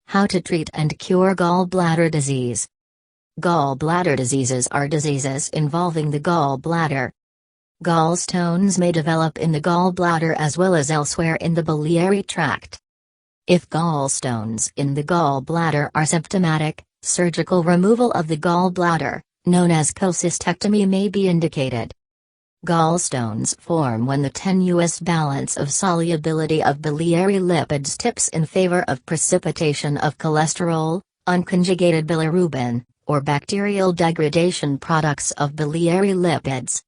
How to treat and cure gallbladder disease. Gallbladder diseases are diseases involving the gallbladder. Gallstones may develop in the gallbladder as well as elsewhere in the biliary tract. If gallstones in the gallbladder are symptomatic, surgical removal of the gallbladder, known as cholecystectomy, may be indicated. Gallstones form when the tenuous balance of solubility of biliary lipids tips in favor of precipitation of cholesterol, unconjugated bilirubin, or bacterial degradation products of biliary lipids.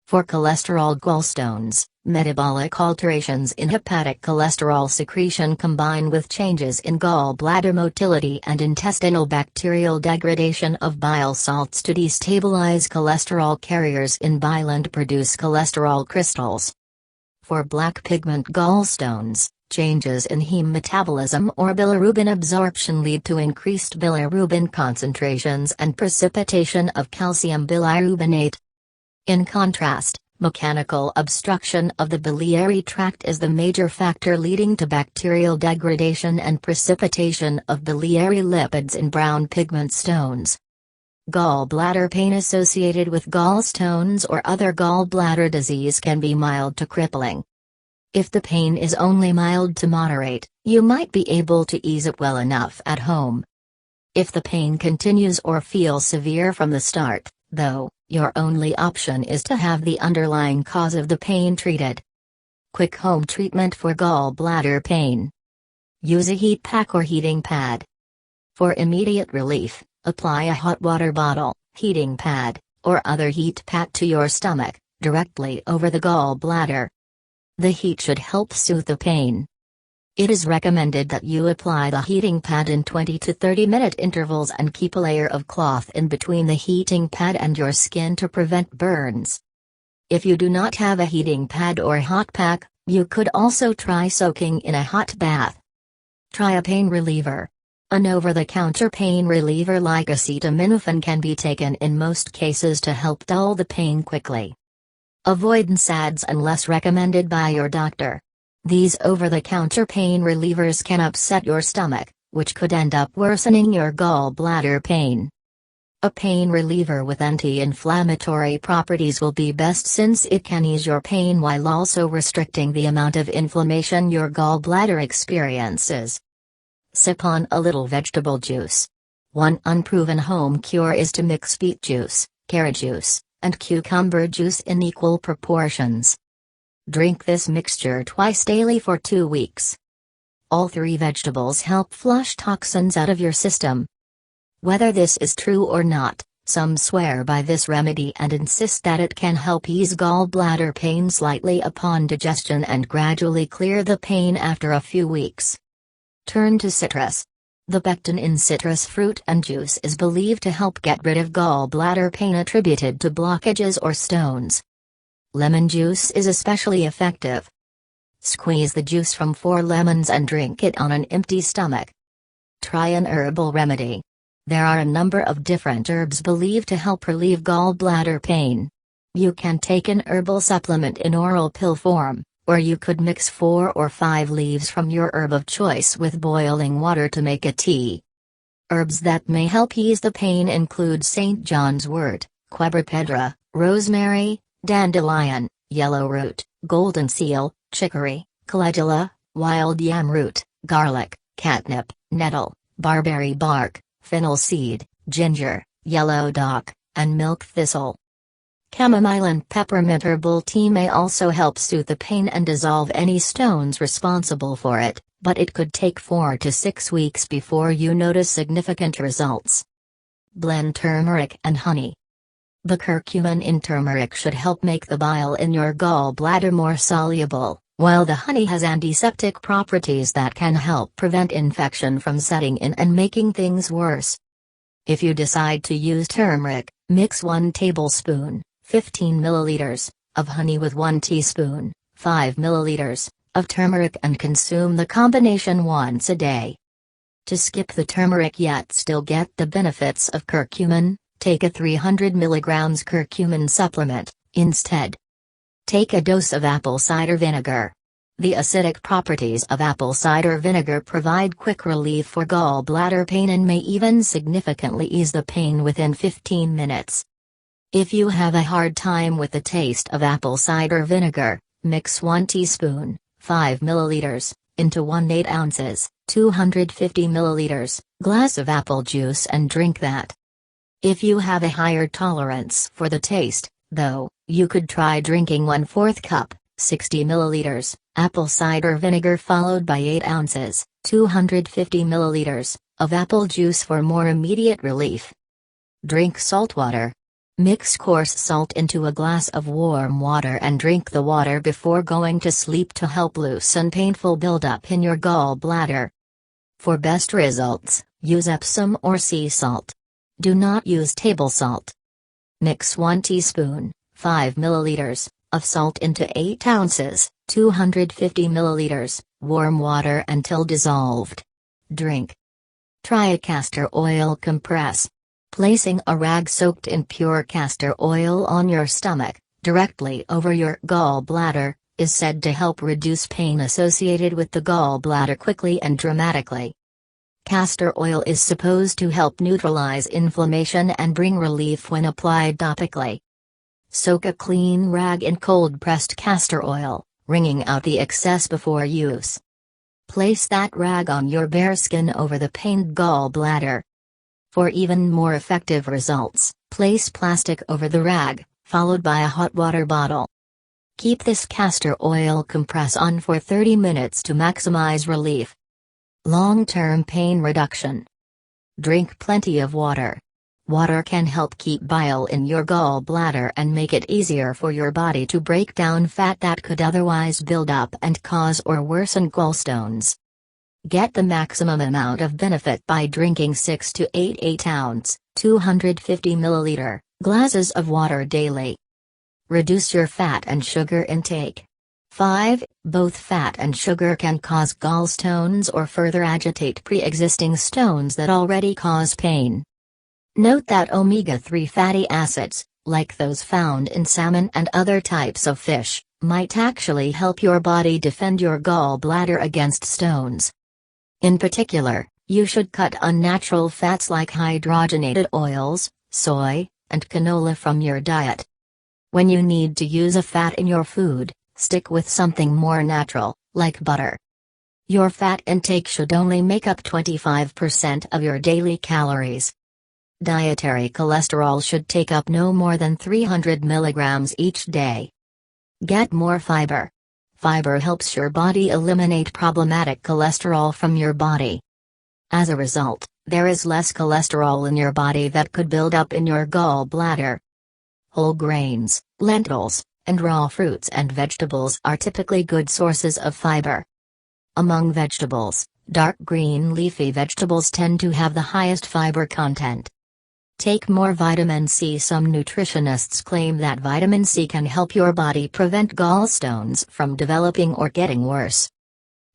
For cholesterol gallstones, metabolic alterations in hepatic cholesterol secretion combine with changes in gallbladder motility and intestinal bacterial degradation of bile salts to destabilize cholesterol carriers in bile and produce cholesterol crystals. For black pigment gallstones, changes in heme metabolism or bilirubin absorption lead to increased bilirubin concentrations and precipitation of calcium bilirubinate. In contrast, mechanical obstruction of the biliary tract is the major factor leading to bacterial degradation and precipitation of biliary lipids in brown pigment stones. Gallbladder pain associated with gallstones or other gallbladder disease can be mild to crippling. If the pain is only mild to moderate, you might be able to ease it well enough at home. If the pain continues or feels severe from the start, though, your only option is to have the underlying cause of the pain treated. Quick home treatment for gallbladder pain. Use a heat pack or heating pad. For immediate relief, apply a hot water bottle, heating pad, or other heat pack to your stomach, directly over the gallbladder. The heat should help soothe the pain. It is recommended that you apply the heating pad in 20 to 30-minute intervals and keep a layer of cloth in between the heating pad and your skin to prevent burns. If you do not have a heating pad or hot pack, you could also try soaking in a hot bath. Try a pain reliever. An over-the-counter pain reliever like acetaminophen can be taken in most cases to help dull the pain quickly. Avoid NSAIDs unless recommended by your doctor. These over-the-counter pain relievers can upset your stomach, which could end up worsening your gallbladder pain. A pain reliever with anti-inflammatory properties will be best since it can ease your pain while also restricting the amount of inflammation your gallbladder experiences. Sip on a little vegetable juice. One unproven home cure is to mix beet juice, carrot juice, and cucumber juice in equal proportions. Drink this mixture twice daily for 2 weeks. All 3 vegetables help flush toxins out of your system. Whether this is true or not, some swear by this remedy and insist that it can help ease gallbladder pain slightly upon digestion and gradually clear the pain after a few weeks. Turn to citrus. The pectin in citrus fruit and juice is believed to help get rid of gallbladder pain attributed to blockages or stones. Lemon juice is especially effective. Squeeze the juice from 4 lemons and drink it on an empty stomach. Try an herbal remedy. There are a number of different herbs believed to help relieve gallbladder pain. You can take an herbal supplement in oral pill form, or you could mix 4 or 5 leaves from your herb of choice with boiling water to make a tea. Herbs that may help ease the pain include St. John's wort, quadrupedra, rosemary, dandelion, yellow root, golden seal, chicory, calendula, wild yam root, garlic, catnip, nettle, barberry bark, fennel seed, ginger, yellow dock, and milk thistle. Chamomile and peppermint herbal tea may also help soothe the pain and dissolve any stones responsible for it, but it could take 4 to 6 weeks before you notice significant results. Blend turmeric and honey. The curcumin in turmeric should help make the bile in your gallbladder more soluble, while the honey has antiseptic properties that can help prevent infection from setting in and making things worse. If you decide to use turmeric, mix 1 tablespoon, 15 milliliters, of honey with 1 teaspoon, 5 milliliters, of turmeric and consume the combination once a day. To skip the turmeric yet still get the benefits of curcumin, take a 300 mg curcumin supplement, instead. Take a dose of apple cider vinegar. The acidic properties of apple cider vinegar provide quick relief for gallbladder pain and may even significantly ease the pain within 15 minutes. If you have a hard time with the taste of apple cider vinegar, mix 1 teaspoon, 5 milliliters, into 1 8 ounces, 250 milliliters, glass of apple juice and drink that. If you have a higher tolerance for the taste, though, you could try drinking 1/4 cup, 60 milliliters, apple cider vinegar followed by 8 ounces, 250 milliliters, of apple juice for more immediate relief. Drink salt water. Mix coarse salt into a glass of warm water and drink the water before going to sleep to help loosen painful buildup in your gallbladder. For best results, use Epsom or sea salt. Do not use table salt. Mix 1 teaspoon, 5 milliliters, of salt into 8 ounces, 250 milliliters, warm water until dissolved. Drink. Try a castor oil compress. Placing a rag soaked in pure castor oil on your stomach, directly over your gallbladder, is said to help reduce pain associated with the gallbladder quickly and dramatically. Castor oil is supposed to help neutralize inflammation and bring relief when applied topically. Soak a clean rag in cold-pressed castor oil, wringing out the excess before use. Place that rag on your bare skin over the pained gallbladder. For even more effective results, place plastic over the rag, followed by a hot water bottle. Keep this castor oil compress on for 30 minutes to maximize relief. Long-term pain reduction. Drink plenty of water. Water can help keep bile in your gallbladder and make it easier for your body to break down fat that could otherwise build up and cause or worsen gallstones. Get the maximum amount of benefit by drinking 6 to 8 8-ounce, 250 milliliter, glasses of water daily. Reduce your fat and sugar intake. 5. Both fat and sugar can cause gallstones or further agitate pre-existing stones that already cause pain. Note that omega-3 fatty acids, like those found in salmon and other types of fish, might actually help your body defend your gallbladder against stones. In particular, you should cut unnatural fats like hydrogenated oils, soy, and canola from your diet. When you need to use a fat in your food, stick with something more natural, like butter. Your fat intake should only make up 25% of your daily calories. Dietary cholesterol should take up no more than 300 milligrams each day. Get more fiber. Fiber helps your body eliminate problematic cholesterol from your body. As a result, there is less cholesterol in your body that could build up in your gallbladder. Whole grains, lentils, and raw fruits and vegetables are typically good sources of fiber. Among vegetables, dark green leafy vegetables tend to have the highest fiber content. Take more vitamin C. Some nutritionists claim that vitamin C can help your body prevent gallstones from developing or getting worse.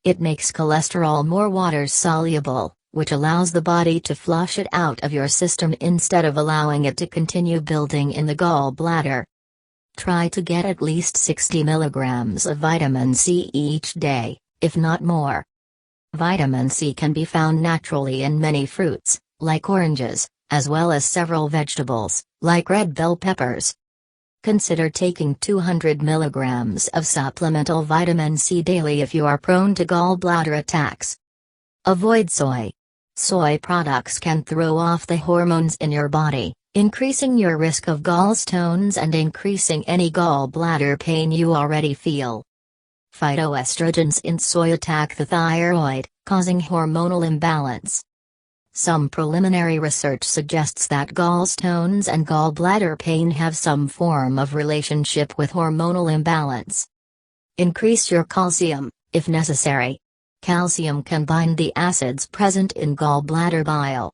It makes cholesterol more water-soluble, which allows the body to flush it out of your system instead of allowing it to continue building in the gallbladder. Try to get at least 60 milligrams of vitamin C each day, if not more. Vitamin C can be found naturally in many fruits, like oranges, as well as several vegetables, like red bell peppers. Consider taking 200 milligrams of supplemental vitamin C daily if you are prone to gallbladder attacks. Avoid soy. Soy products can throw off the hormones in your body, increasing your risk of gallstones and increasing any gallbladder pain you already feel. Phytoestrogens in soy attack the thyroid, causing hormonal imbalance. Some preliminary research suggests that gallstones and gallbladder pain have some form of relationship with hormonal imbalance. Increase your calcium, if necessary. Calcium can bind the acids present in gallbladder bile.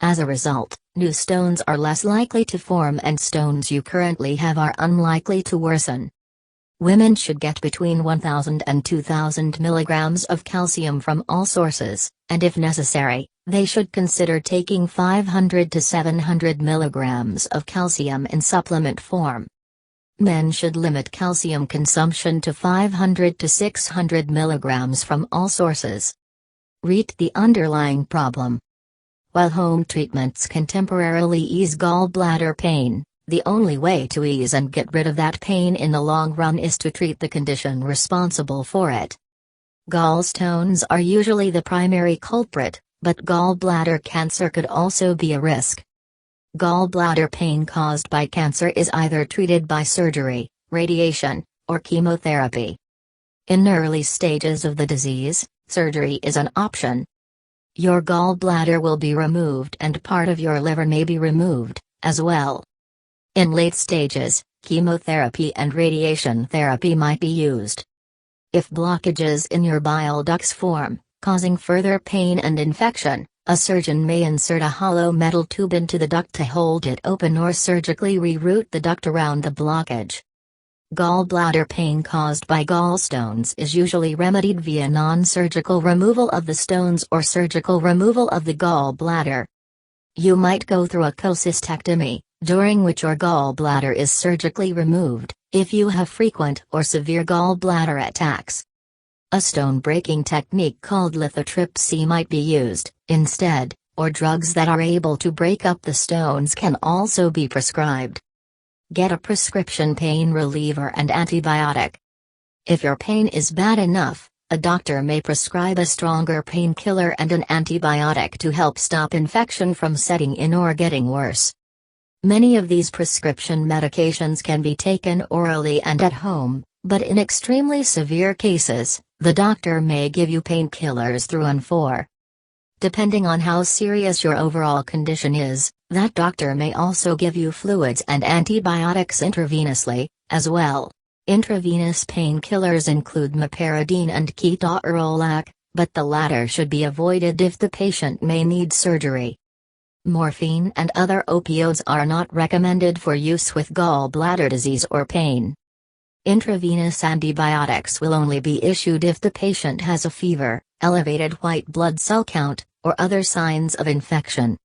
As a result, new stones are less likely to form and stones you currently have are unlikely to worsen. Women should get between 1,000 and 2,000 milligrams of calcium from all sources, and if necessary, they should consider taking 500 to 700 milligrams of calcium in supplement form. Men should limit calcium consumption to 500 to 600 milligrams from all sources. Treat the underlying problem. While home treatments can temporarily ease gallbladder pain, the only way to ease and get rid of that pain in the long run is to treat the condition responsible for it. Gallstones are usually the primary culprit, but gallbladder cancer could also be a risk. Gallbladder pain caused by cancer is either treated by surgery, radiation, or chemotherapy. In early stages of the disease, surgery is an option. Your gallbladder will be removed and part of your liver may be removed, as well. In late stages, chemotherapy and radiation therapy might be used. If blockages in your bile ducts form, causing further pain and infection, a surgeon may insert a hollow metal tube into the duct to hold it open or surgically reroute the duct around the blockage. Gallbladder pain caused by gallstones is usually remedied via non-surgical removal of the stones or surgical removal of the gallbladder. You might go through a cholecystectomy, during which your gallbladder is surgically removed, if you have frequent or severe gallbladder attacks. A stone-breaking technique called lithotripsy might be used, instead, or drugs that are able to break up the stones can also be prescribed. Get a prescription pain reliever and antibiotic. If your pain is bad enough, a doctor may prescribe a stronger painkiller and an antibiotic to help stop infection from setting in or getting worse. Many of these prescription medications can be taken orally and at home, but in extremely severe cases, the doctor may give you painkillers through and for. Depending on how serious your overall condition is, that doctor may also give you fluids and antibiotics intravenously, as well. Intravenous painkillers include meperidine and ketorolac, but the latter should be avoided if the patient may need surgery. Morphine and other opioids are not recommended for use with gallbladder disease or pain. Intravenous antibiotics will only be issued if the patient has a fever, elevated white blood cell count, or other signs of infection.